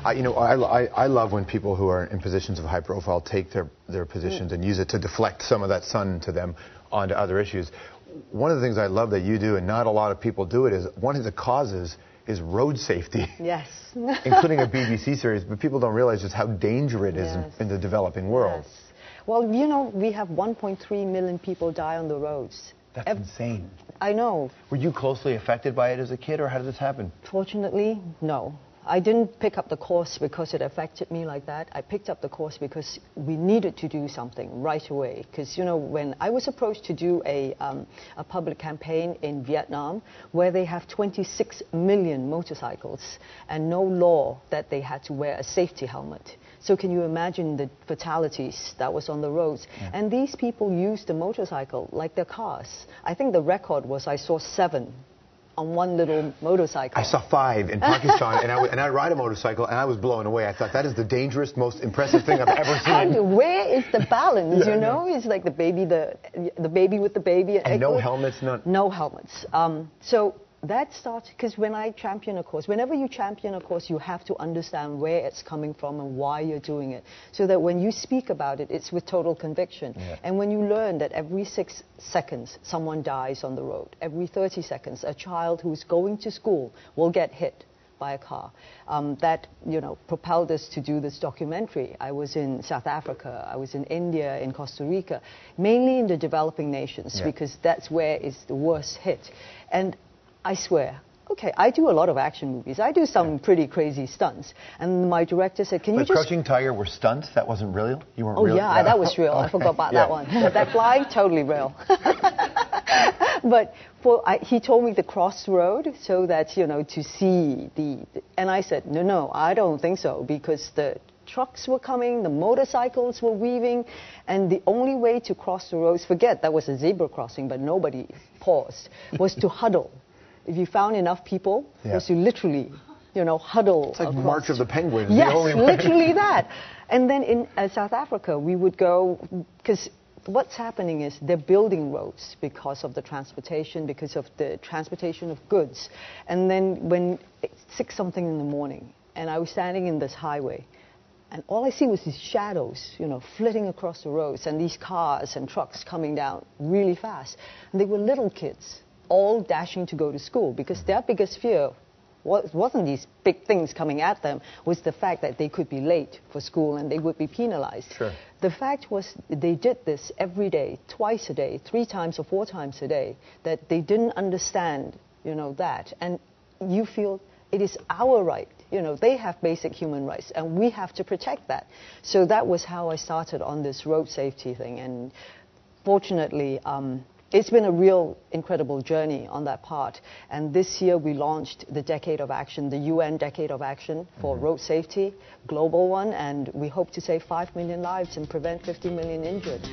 I love when people who are in positions of high profile take their positions and use it to deflect some of that sun to them onto other issues. One of the things I love that you do, and not a lot of people do it, is one of the causes is road safety. Yes. Including a BBC series, but people don't realize just how dangerous it is in the developing world. Yes. Well, you know, we have 1.3 million people die on the roads. That's insane. I know. Were you closely affected by it as a kid, or how did this happen? Fortunately, no. I didn't pick up the course because it affected me like that. I picked up the course because we needed to do something right away. Because, you know, when I was approached to do a public campaign in Vietnam, where they have 26 million motorcycles and no law that they had to wear a safety helmet. So can you imagine the fatalities that was on the roads? Yeah. And these people used the motorcycle like their cars. I think the record was I saw 7 on one little motorcycle. I saw 5 in Pakistan, and I ride a motorcycle, and I was blown away. I thought, that is the dangerous, most impressive thing I've ever seen. Where is the balance, you know? It's like the baby with the baby. And no helmets, none? No helmets. So that starts, because when I champion a cause, whenever you champion a cause, you have to understand where it's coming from and why you're doing it. So that when you speak about it, it's with total conviction. Yeah. And when you learn that every 6 seconds, someone dies on the road, every 30 seconds, a child who's going to school will get hit by a car. That, you know, propelled us to do this documentary. I was in South Africa, I was in India, in Costa Rica, mainly in the developing nations, because that's where it's the worst hit. And I swear, okay, I do a lot of action movies. I do some pretty crazy stunts. And my director said, can you just... Crouching Tiger were stunts? That wasn't real? You weren't real? Oh, yeah, that was real. I forgot about that one. That flying, totally real. But he told me to cross the road so that, you know, to see the... And I said, no, I don't think so, because the trucks were coming, the motorcycles were weaving, and the only way to cross the roads, forget that was a zebra crossing, but nobody paused, was to huddle. If you found enough people, was to literally, you know, huddle. It's like across. March of the Penguins. Yes, literally that. And then in South Africa, we would go, because what's happening is they're building roads because of the transportation, because of the transportation of goods. And then when it's 6-something in the morning, and I was standing in this highway, and all I see was these shadows, you know, flitting across the roads, and these cars and trucks coming down really fast. And they were little kids, all dashing to go to school, because their biggest fear wasn't these big things coming at them, was the fact that they could be late for school and they would be penalized. Sure. The fact was they did this every day, twice a day, 3 times or 4 times a day, that they didn't understand, you know, that. And you feel it is our right. You know, they have basic human rights, and we have to protect that. So that was how I started on this road safety thing. And fortunately, it's been a real incredible journey on that part. And this year we launched the Decade of Action, the UN Decade of Action for road safety, global one, and we hope to save 5 million lives and prevent 50 million injured.